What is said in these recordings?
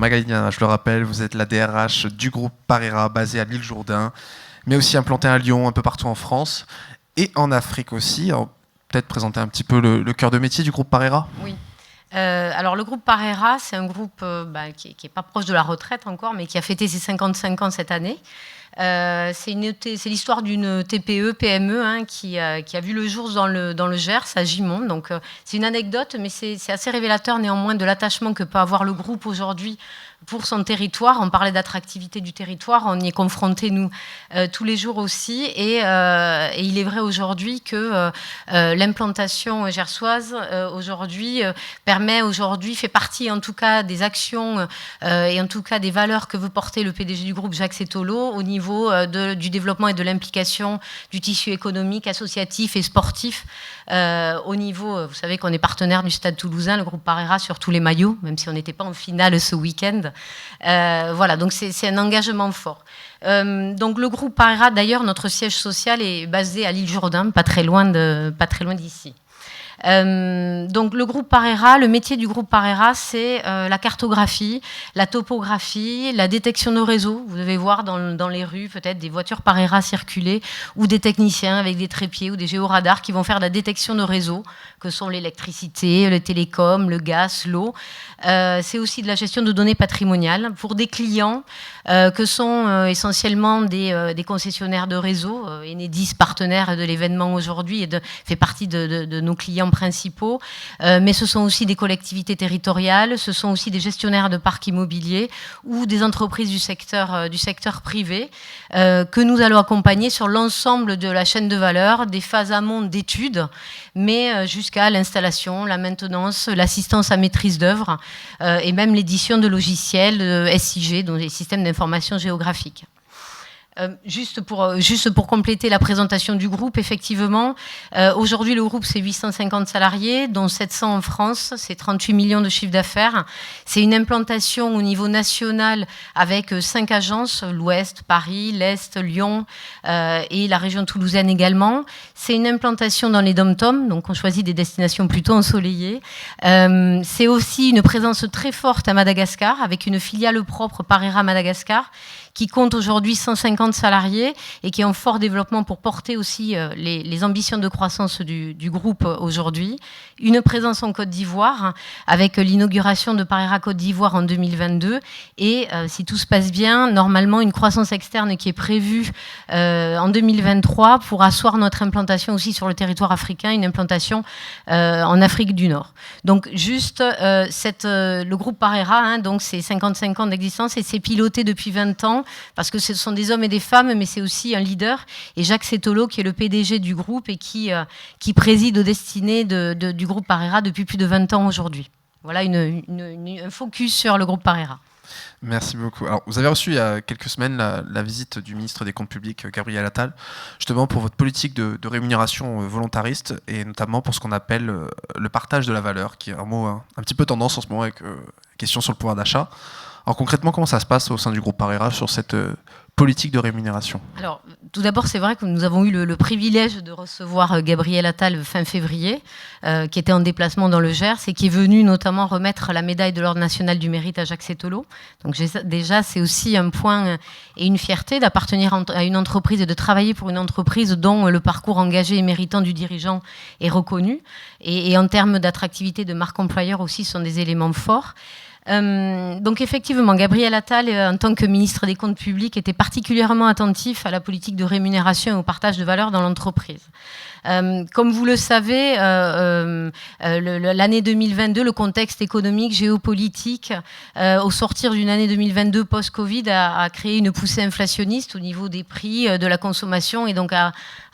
Magali Diana, je le rappelle, vous êtes la DRH du groupe Parera, basé à l'île Jourdain, mais aussi implanté à Lyon, un peu partout en France, et en Afrique aussi. Alors, peut-être présenter un petit peu le cœur de métier du groupe Parera. Oui. Alors le groupe Parera, c'est un groupe qui n'est pas proche de la retraite encore, mais qui a fêté ses 55 ans cette année. C'est l'histoire d'une TPE-PME qui a vu le jour dans le Gers, à Gimont. Donc c'est une anecdote, mais c'est assez révélateur néanmoins de l'attachement que peut avoir le groupe aujourd'hui pour son territoire. On parlait d'attractivité du territoire, on y est confronté nous tous les jours aussi, et il est vrai aujourd'hui que l'implantation gersoise aujourd'hui fait partie en tout cas des actions et en tout cas des valeurs que veut porter le PDG du groupe, Jacques Settolo, au niveau du développement et de l'implication du tissu économique, associatif et sportif. Au niveau, vous savez qu'on est partenaire du Stade Toulousain, le groupe Parera, sur tous les maillots, même si on n'était pas en finale ce week-end. Voilà, donc c'est un engagement fort. Donc le groupe Parera, d'ailleurs, notre siège social est basé à l'île Jourdain, pas très loin d'ici. Donc le groupe Parera, le métier du groupe Parera, c'est la cartographie, la topographie, la détection de réseaux. Vous devez voir dans les rues peut-être des voitures Parera circuler, ou des techniciens avec des trépieds ou des géoradars qui vont faire la détection de réseaux, que sont l'électricité, le télécom, le gaz, l'eau. C'est aussi de la gestion de données patrimoniales pour des clients que sont essentiellement des concessionnaires de réseaux. Enedis, partenaire de l'événement aujourd'hui, fait partie de nos clients principaux, mais ce sont aussi des collectivités territoriales, ce sont aussi des gestionnaires de parcs immobiliers ou des entreprises du secteur privé que nous allons accompagner sur l'ensemble de la chaîne de valeur, des phases amont d'études, mais jusqu'à l'installation, la maintenance, l'assistance à maîtrise d'œuvre et même l'édition de logiciels SIG, donc les systèmes d'information géographique. Juste pour compléter la présentation du groupe, effectivement, aujourd'hui le groupe c'est 850 salariés, dont 700 en France, c'est 38 millions de chiffre d'affaires. C'est une implantation au niveau national avec 5 agences, l'Ouest, Paris, l'Est, Lyon et la région toulousaine également. C'est une implantation dans les dom-toms, donc on choisit des destinations plutôt ensoleillées. C'est aussi une présence très forte à Madagascar, avec une filiale propre Parera Madagascar, qui compte aujourd'hui 150 salariés et qui est en fort développement pour porter aussi les ambitions de croissance du groupe aujourd'hui. Une présence en Côte d'Ivoire avec l'inauguration de Parera Côte d'Ivoire en 2022 et si tout se passe bien, normalement une croissance externe qui est prévue en 2023 pour asseoir notre implantation aussi sur le territoire africain, une implantation en Afrique du Nord. Donc juste le groupe Parera, donc c'est 55 ans d'existence et c'est piloté depuis 20 ans parce que ce sont des hommes et des femmes, mais c'est aussi un leader. Et Jacques Settolo, qui est le PDG du groupe et qui préside aux destinées du groupe Parera depuis plus de 20 ans aujourd'hui. Voilà un focus sur le groupe Parera. Merci beaucoup. Alors, vous avez reçu il y a quelques semaines la visite du ministre des Comptes publics, Gabriel Attal, justement pour votre politique de rémunération volontariste et notamment pour ce qu'on appelle le partage de la valeur, qui est un mot un petit peu tendance en ce moment avec question sur le pouvoir d'achat. Alors concrètement, comment ça se passe au sein du groupe Parera sur cette politique de rémunération? Alors, tout d'abord, c'est vrai que nous avons eu le privilège de recevoir Gabriel Attal fin février, qui était en déplacement dans le Gers et qui est venu notamment remettre la médaille de l'Ordre national du mérite à Jacques Settolo. Donc déjà, c'est aussi un point et une fierté d'appartenir à une entreprise et de travailler pour une entreprise dont le parcours engagé et méritant du dirigeant est reconnu. Et en termes d'attractivité de marque employeur aussi, sont des éléments forts. Donc effectivement, Gabriel Attal, en tant que ministre des Comptes publics, était particulièrement attentif à la politique de rémunération et au partage de valeur dans l'entreprise. Comme vous le savez, l'année 2022, le contexte économique, géopolitique, au sortir d'une année 2022 post-Covid, a créé une poussée inflationniste au niveau des prix, de la consommation, et donc a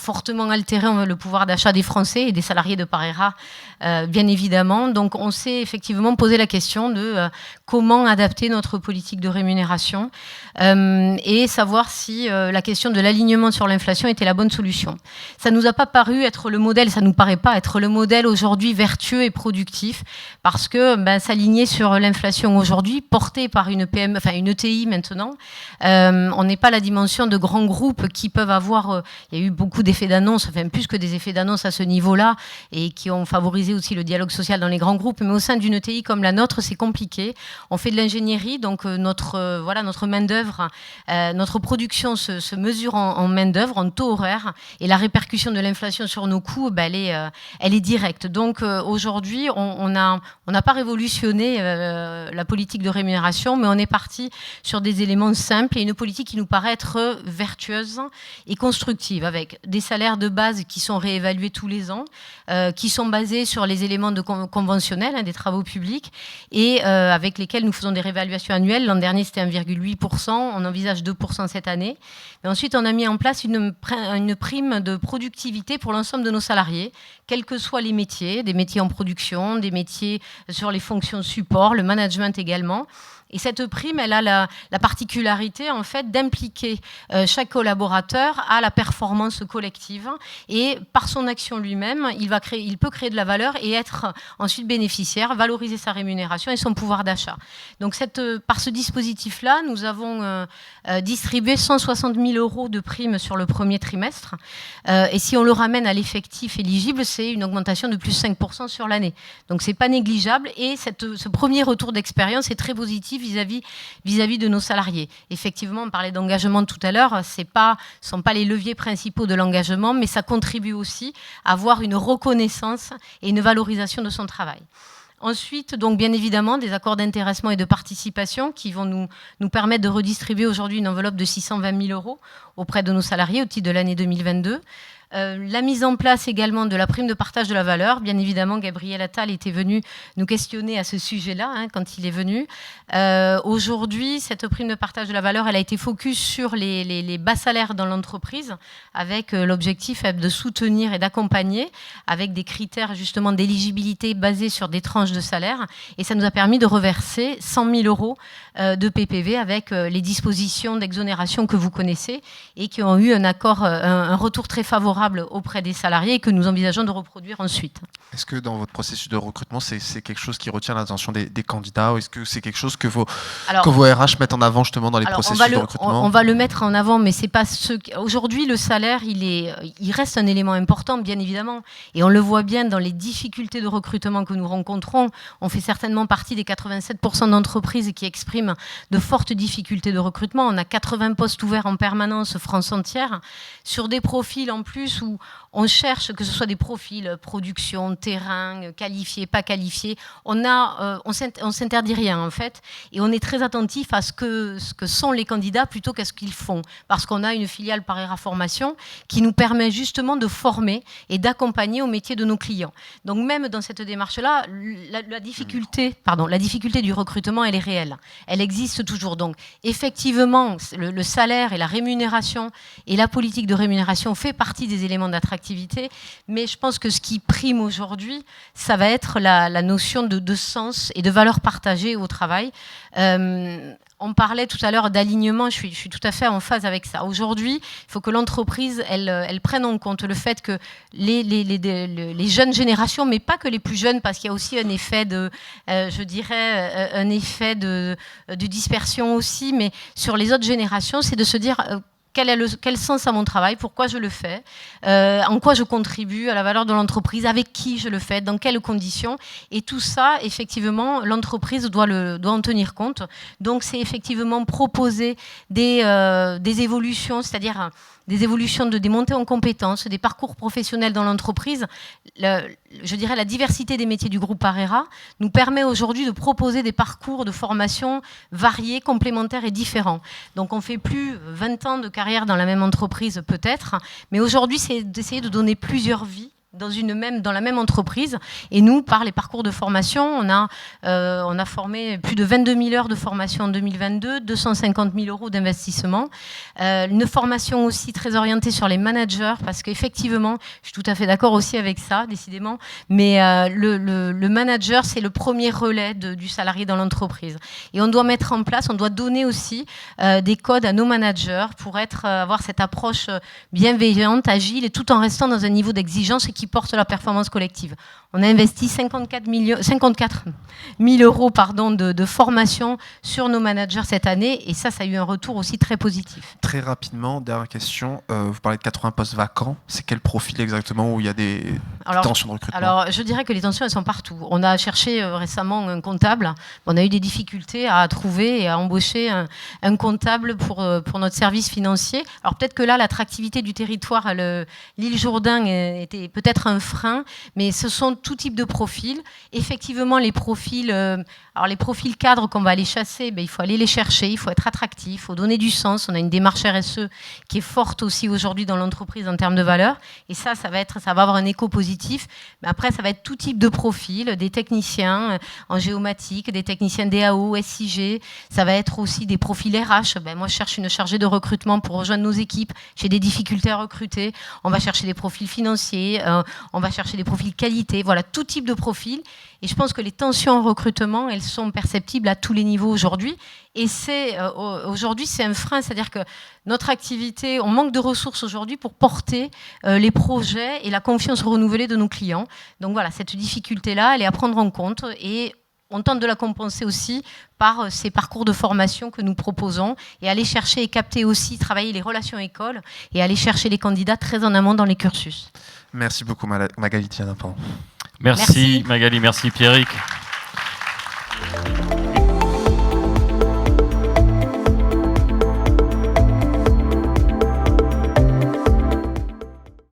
fortement altéré le pouvoir d'achat des Français et des salariés de Parera, bien évidemment. Donc on s'est effectivement posé la question de comment adapter notre politique de rémunération et savoir si la question de l'alignement sur l'inflation était la bonne solution. Ça nous a pas paru être le modèle, ça nous paraît pas être le modèle aujourd'hui vertueux et productif, parce que s'aligner sur l'inflation aujourd'hui, portée par une PME, enfin une ETI maintenant, on n'est pas la dimension de grands groupes qui peuvent avoir, il y a eu beaucoup d'effets d'annonce, enfin plus que des effets d'annonce à ce niveau-là, et qui ont favorisé aussi le dialogue social dans les grands groupes, mais au sein d'une ETI comme la nôtre, c'est compliqué. compliqué. On fait de l'ingénierie, donc notre main-d'œuvre, notre production se mesure en main-d'œuvre, en taux horaire, et la répercussion de l'inflation sur nos coûts, elle est directe. Donc aujourd'hui, on n'a pas révolutionné la politique de rémunération, mais on est parti sur des éléments simples et une politique qui nous paraît être vertueuse et constructive, avec des salaires de base qui sont réévalués tous les ans, qui sont basés sur les éléments conventionnels des travaux publics et avec lesquels nous faisons des réévaluations annuelles. L'an dernier, c'était 1,8%, on envisage 2% cette année. Mais ensuite, on a mis en place une prime de productivité pour l'ensemble de nos salariés, quels que soient les métiers, des métiers en production, des métiers sur les fonctions support, le management également. Et cette prime, elle a la particularité en fait d'impliquer chaque collaborateur à la performance collective et par son action lui-même, il peut créer de la valeur et être ensuite bénéficiaire, valoriser sa rémunération et son pouvoir d'achat. Donc par ce dispositif-là, nous avons distribué 160 000 € de primes sur le premier trimestre. Et si on le ramène à l'effectif éligible, c'est une augmentation de plus 5% sur l'année. Donc c'est pas négligeable et ce premier retour d'expérience est très positif vis-à-vis de nos salariés. Effectivement, on parlait d'engagement tout à l'heure, ce ne sont pas les leviers principaux de l'engagement, mais ça contribue aussi à avoir une reconnaissance et une valorisation de son travail. Ensuite, donc bien évidemment, des accords d'intéressement et de participation qui vont nous permettre de redistribuer aujourd'hui une enveloppe de 620 000 € auprès de nos salariés au titre de l'année 2022. La mise en place également de la prime de partage de la valeur. Bien évidemment, Gabriel Attal était venu nous questionner à ce sujet-là quand il est venu. Aujourd'hui, cette prime de partage de la valeur, elle a été focus sur les bas salaires dans l'entreprise, avec l'objectif de soutenir et d'accompagner, avec des critères justement d'éligibilité basés sur des tranches de salaire. Et ça nous a permis de reverser 100 000 € de PPV avec les dispositions d'exonération que vous connaissez et qui ont eu un retour très favorable auprès des salariés et que nous envisageons de reproduire ensuite. Est-ce que dans votre processus de recrutement, c'est quelque chose qui retient l'attention des candidats ou est-ce que c'est quelque chose que vos RH mettent en avant justement dans les processus de recrutement ? On va le mettre en avant, mais c'est pas aujourd'hui, le salaire, il reste un élément important, bien évidemment, et on le voit bien dans les difficultés de recrutement que nous rencontrons. On fait certainement partie des 87% d'entreprises qui expriment de fortes difficultés de recrutement. On a 80 postes ouverts en permanence France entière sur des profils en plus où on cherche que ce soit des profils production, terrain, qualifiés, pas qualifiés. On s'interdit rien en fait et on est très attentif à ce que sont les candidats plutôt qu'à ce qu'ils font parce qu'on a une filiale Parera Formation qui nous permet justement de former et d'accompagner au métier de nos clients. Donc même dans cette démarche-là, la difficulté du recrutement, elle est réelle. Elle existe toujours. Donc effectivement, le salaire et la rémunération et la politique de rémunération fait partie des éléments d'attractivité, mais je pense que ce qui prime aujourd'hui, ça va être la notion de sens et de valeur partagée au travail. On parlait tout à l'heure d'alignement, je suis tout à fait en phase avec ça. Aujourd'hui, il faut que l'entreprise, elle prenne en compte le fait que les jeunes générations, mais pas que les plus jeunes, parce qu'il y a aussi un effet de dispersion aussi, mais sur les autres générations, c'est de se dire quel sens a mon travail, pourquoi je le fais, en quoi je contribue à la valeur de l'entreprise, avec qui je le fais, dans quelles conditions. Et tout ça, effectivement, l'entreprise doit en tenir compte. Donc, c'est effectivement proposer des évolutions, c'est-à-dire des évolutions des montées en compétences, des parcours professionnels dans l'entreprise. Je dirais la diversité des métiers du groupe Parera nous permet aujourd'hui de proposer des parcours de formation variés, complémentaires et différents. Donc on ne fait plus 20 ans de carrière dans la même entreprise peut-être, mais aujourd'hui c'est d'essayer de donner plusieurs vies dans la même entreprise. Et nous, par les parcours de formation, on a formé plus de 22 000 heures de formation en 2022, 250 000 € d'investissement. Une formation aussi très orientée sur les managers, parce qu'effectivement, je suis tout à fait d'accord aussi avec ça, décidément, mais le manager, c'est le premier relais du salarié dans l'entreprise. Et on doit mettre en place, on doit donner aussi des codes à nos managers pour avoir cette approche bienveillante, agile, et tout en restant dans un niveau d'exigence qui portent la performance collective. On a investi 54 000 euros de formation sur nos managers cette année, et ça a eu un retour aussi très positif. Très rapidement, dernière question, vous parlez de 80 postes vacants, c'est quel profil exactement où il y a des tensions de recrutement? Alors, je dirais que les tensions, elles sont partout. On a cherché récemment un comptable, on a eu des difficultés à trouver et à embaucher un comptable pour notre service financier. Alors peut-être que là, l'attractivité du territoire, l'île Jourdain était peut-être un frein, mais ce sont tout type de profils. Effectivement, les profils cadres qu'on va aller chasser, il faut aller les chercher, il faut être attractif, il faut donner du sens. On a une démarche RSE qui est forte aussi aujourd'hui dans l'entreprise en termes de valeur, et ça va avoir un écho positif. Mais après, ça va être tout type de profils, des techniciens en géomatique, des techniciens DAO, SIG. Ça va être aussi des profils RH. Moi, je cherche une chargée de recrutement pour rejoindre nos équipes. J'ai des difficultés à recruter. On va chercher des profils financiers, on va chercher des profils qualité. Voilà, tout type de profil. Et je pense que les tensions en recrutement, elles sont perceptibles à tous les niveaux aujourd'hui. Et aujourd'hui, c'est un frein. C'est-à-dire que notre activité, on manque de ressources aujourd'hui pour porter les projets et la confiance renouvelée de nos clients. Donc voilà, cette difficulté-là, elle est à prendre en compte. Et on tente de la compenser aussi par ces parcours de formation que nous proposons et aller chercher et capter aussi, travailler les relations écoles et aller chercher les candidats très en amont dans les cursus. Merci beaucoup Magali Tiana. Merci Magali, merci Pierrick.